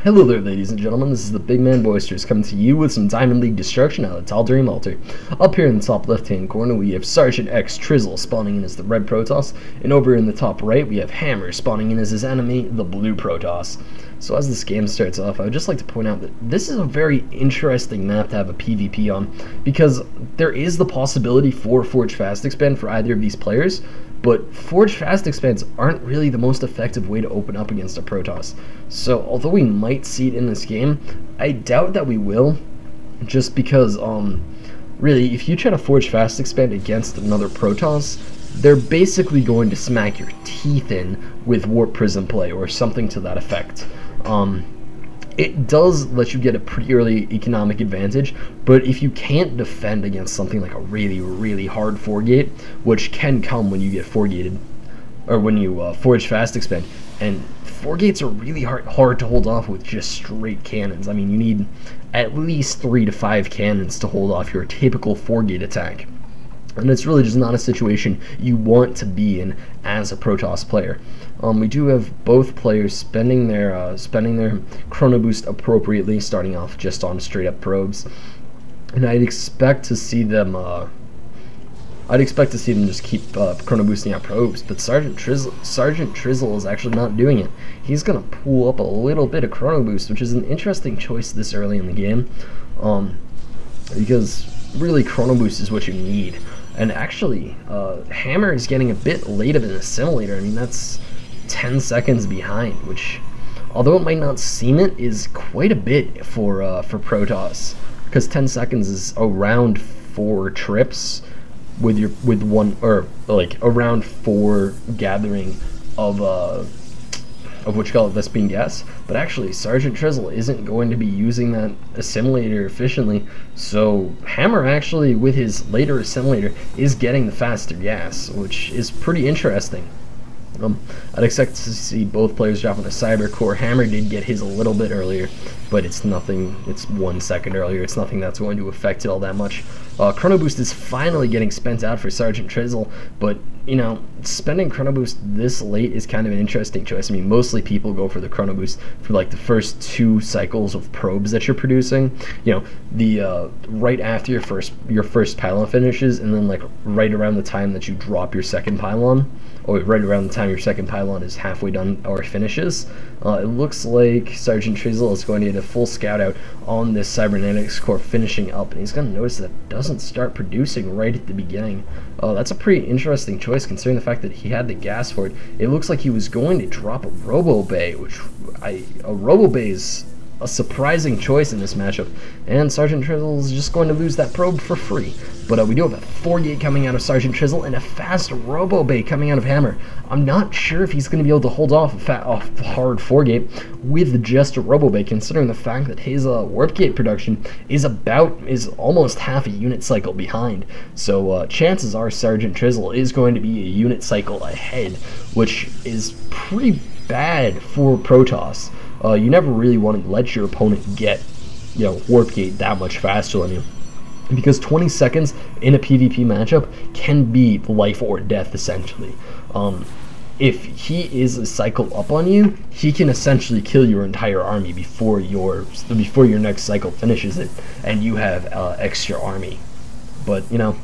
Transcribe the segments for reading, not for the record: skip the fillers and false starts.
Hello there, ladies and gentlemen, this is the big man Boisterous coming to you with some Diamond League destruction out of the Tall Dream Altar. Up here in the top left hand corner we have SGTxTrizzle spawning in as the red Protoss, and over in the top right we have Hammer spawning in as his enemy, the blue Protoss. So as this game starts off, I would just like to point out that this is a very interesting map to have a PvP on, because there is the possibility for Forge Fast Expand for either of these players, but Forge Fast Expands aren't really the most effective way to open up against a Protoss. So although we might see it in this game, I doubt that we will, just because really, if you try to Forge Fast Expand against another Protoss, they're basically going to smack your teeth in with Warp Prism play or something to that effect. It does let you get a pretty early economic advantage, but if you can't defend against something like a really hard 4-gate, which can come when you get 4-gated, or when you Forge Fast Expand, and 4-gates are really hard to hold off with just straight cannons. I mean, you need at least 3 to 5 cannons to hold off your typical 4-gate attack. And it's really just not a situation you want to be in as a Protoss player. We do have both players spending their Chrono Boost appropriately, starting off just on straight up probes, and I'd expect to see them just keep Chrono Boosting out probes. But Sergeant Trizzle is actually not doing it. He's gonna pull up a little bit of Chrono Boost, which is an interesting choice this early in the game, because really Chrono Boost is what you need. And actually, Hammer is getting a bit late of an assimilator. I mean, that's 10 seconds behind, which, although it might not seem it, is quite a bit for Protoss, because 10 seconds is around 4 trips with one, or like around 4 gathering of what you call it, Vespene gas. But actually, Sergeant Trizzle isn't going to be using that assimilator efficiently, so Hammer actually, with his later assimilator, is getting the faster gas, which is pretty interesting. I'd expect to see both players dropping a Cyber Core. Hammer did get his a little bit earlier, but it's nothing, it's 1 second earlier. It's nothing that's going to affect it all that much. Chrono Boost is finally getting spent out for Sergeant Trizzle, but, you know, spending Chrono Boost this late is kind of an interesting choice. I mean, mostly people go for the Chrono Boost for like the first 2 cycles of probes that you're producing. You know, the right after your first pylon finishes, and then like right around the time that you drop your second pylon, or right around the time your second pylon is halfway done or finishes. It looks like Sergeant Trizzle is going to get a full scout out on this Cybernetics Core finishing up, and he's going to notice that it doesn't start producing right at the beginning. That's a pretty interesting choice considering the fact that he had the gas for it. It looks like he was going to drop a Robo Bay, which a Robo Bay is a surprising choice in this matchup, and Sergeant Trizzle is just going to lose that probe for free. But we do have a 4-gate coming out of Sergeant Trizzle and a fast Robo Bay coming out of Hammer. I'm not sure if he's going to be able to hold off a hard 4-gate with just a Robo Bay, considering the fact that his Warp Gate production is almost half a unit cycle behind. So chances are Sergeant Trizzle is going to be a unit cycle ahead, which is pretty bad for Protoss. You never really want to let your opponent get, you know, Warp Gate that much faster than you, because 20 seconds in a PvP matchup can be life or death, essentially. If he is a cycle up on you, he can essentially kill your entire army before your next cycle finishes it, and you have extra army. But, you know,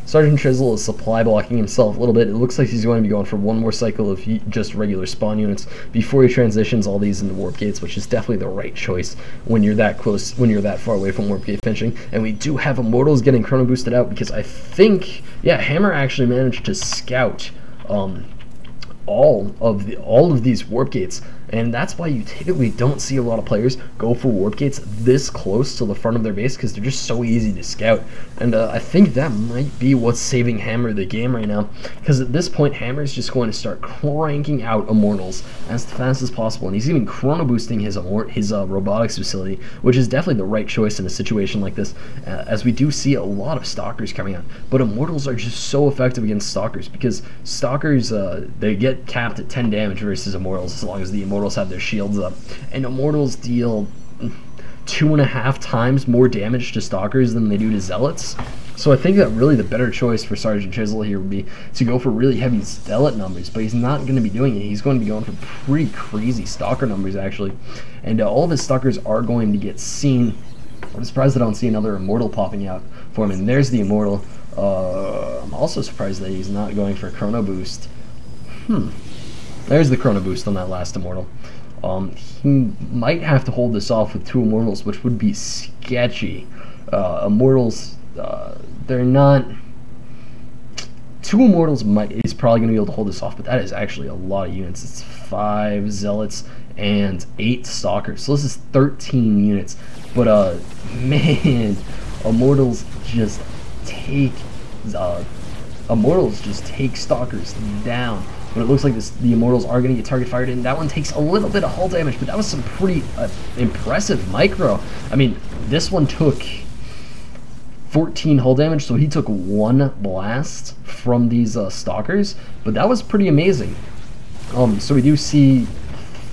Sergeant Trizzle is supply blocking himself a little bit. It looks like he's going to be going for 1 more cycle of just regular spawn units before he transitions all these into Warp Gates, which is definitely the right choice when you're that close, when you're that far away from Warp Gate finishing. And we do have Immortals getting Chrono Boosted out, because I think, yeah, Hammer actually managed to scout all of these Warp Gates, and that's why you typically don't see a lot of players go for Warp Gates this close to the front of their base, because they're just so easy to scout. And I think that might be what's saving Hammer the game right now, because at this point Hammer is just going to start cranking out Immortals as fast as possible, and he's even Chrono Boosting his robotics facility, which is definitely the right choice in a situation like this, as we do see a lot of Stalkers coming out. But Immortals are just so effective against Stalkers, because Stalkers, they get capped at 10 damage versus Immortals as long as the Immortals have their shields up, and Immortals deal 2.5 times more damage to Stalkers than they do to Zealots. So I think that really the better choice for Sergeant Chisel here would be to go for really heavy zealot numbers, but he's not going to be doing it. He's going to be going for pretty crazy stalker numbers, actually. And all of his stalkers are going to get seen. I'm surprised I don't see another immortal popping out for him. And there's the immortal. I'm also surprised that he's not going for a chrono boost. There's the chrono boost on that last immortal. He might have to hold this off with 2 immortals, which would be sketchy. Immortals, they're not... 2 immortals is probably going to be able to hold this off, but that is actually a lot of units. It's 5 zealots and 8 stalkers, so this is 13 units. But man, immortals just take stalkers down. But it looks like the immortals are going to get target fired in. That one takes a little bit of hull damage, but that was some pretty impressive micro. I mean, this one took 14 hull damage, so he took 1 blast from these stalkers, but that was pretty amazing. So we do see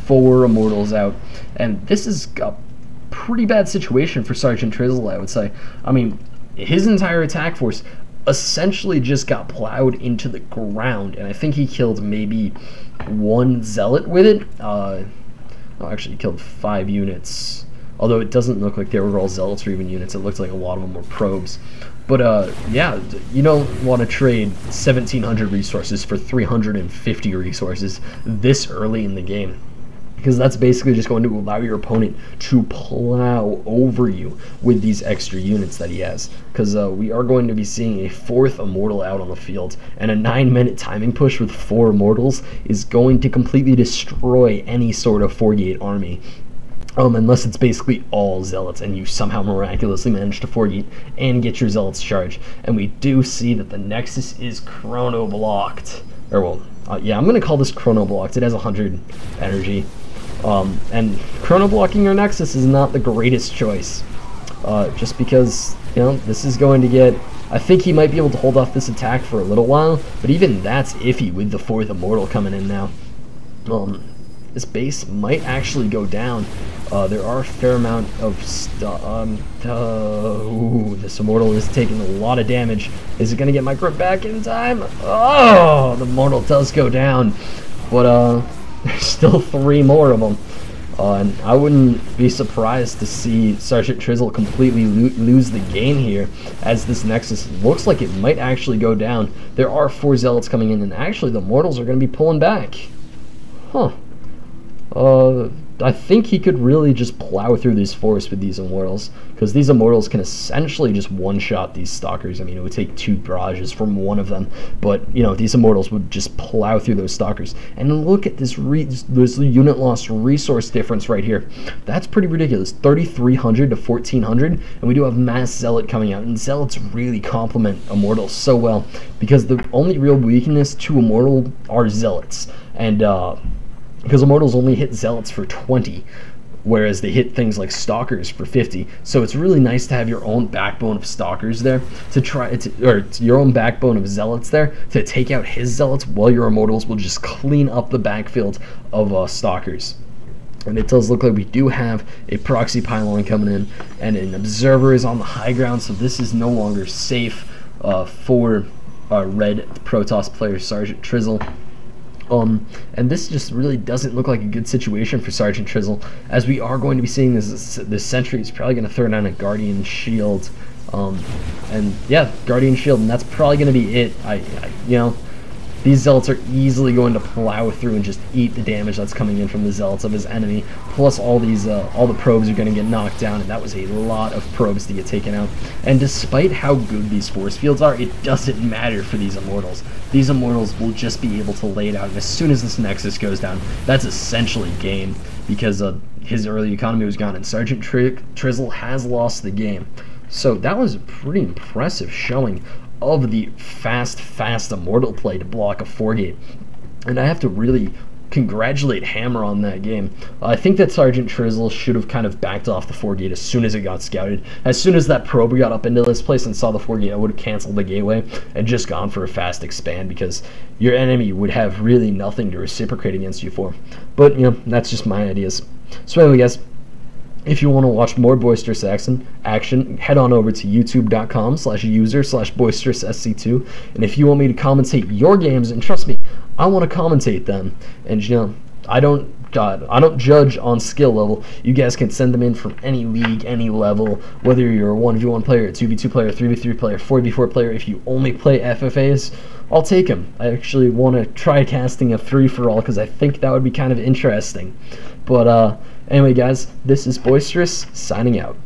4 immortals out, and this is a pretty bad situation for Sergeant Trizzle, I would say. I mean, his entire attack force essentially just got plowed into the ground, and I think he killed maybe 1 zealot with it. No, actually he killed 5 units, although it doesn't look like they were all zealots or even units. It looked like a lot of them were probes. But yeah, you don't want to trade 1,700 resources for 350 resources this early in the game, because that's basically just going to allow your opponent to plow over you with these extra units that he has. Because we are going to be seeing a 4th immortal out on the field, and a 9-minute timing push with 4 immortals is going to completely destroy any sort of 4-gate army. Unless it's basically all zealots and you somehow miraculously manage to 4-gate and get your zealots charged. And we do see that the Nexus is chrono blocked. Or well, yeah, I'm going to call this chrono blocked. It has 100 energy. And chrono blocking your Nexus is not the greatest choice, just because, you know, this is going to get... I think he might be able to hold off this attack for a little while, but even that's iffy with the 4th immortal coming in now. This base might actually go down. There are a fair amount of ooh, this immortal is taking a lot of damage. Is it going to get micro back in time? Oh, the immortal does go down, but there's still 3 more of them. And I wouldn't be surprised to see Sergeant Trizzle completely lose the game here, as this Nexus looks like it might actually go down. There are 4 zealots coming in, and actually the mortals are going to be pulling back. Huh. I think he could really just plow through this forest with these immortals, because these immortals can essentially just one-shot these stalkers. I mean, it would take 2 barrages from one of them, but you know, these immortals would just plow through those stalkers. And look at this unit loss resource difference right here. That's pretty ridiculous. 3,300 to 1,400, and we do have mass zealot coming out, and zealots really complement immortals so well, because the only real weakness to immortal are zealots, and because immortals only hit zealots for 20, whereas they hit things like stalkers for 50. So it's really nice to have your own backbone of stalkers there to try to, or your own backbone of zealots there to take out his zealots, while your immortals will just clean up the backfield of stalkers. And it does look like we do have a proxy pylon coming in, and an observer is on the high ground, so this is no longer safe for red Protoss player Sergeant Trizzle. And this just really doesn't look like a good situation for Sergeant Trizzle, as we are going to be seeing this sentry is probably going to throw down a Guardian Shield, and yeah, Guardian Shield, and that's probably going to be it. You know, these zealots are easily going to plow through and just eat the damage that's coming in from the zealots of his enemy. Plus, all the probes are going to get knocked down, and that was a lot of probes to get taken out. And despite how good these force fields are, it doesn't matter for these immortals. These immortals will just be able to lay it out, and as soon as this Nexus goes down, that's essentially game, because his early economy was gone, and Sergeant Trizzle has lost the game. So that was a pretty impressive showing of the fast immortal play to block a 4-gate, and I have to really congratulate Hammer on that game. I think that Sergeant Trizzle should have kind of backed off the 4-gate as soon as it got scouted. As soon as that probe got up into this place and saw the 4-gate, I would have canceled the gateway and just gone for a fast expand, because your enemy would have really nothing to reciprocate against you for. But you know, that's just my ideas. So anyway, guys, If you want to watch more Boisterous action, head on over to youtube.com/user/boisteroussc2. And if you want me to commentate your games, and trust me, I want to commentate them. And you know, I don't judge on skill level. You guys can send them in from any league, any level, whether you're a 1v1 player, a 2v2 player, 3v3 player, 4v4 player. If you only play FFAs, I'll take them. I actually want to try casting a free-for-all because I think that would be kind of interesting. But anyway, guys, this is Boisterous signing out.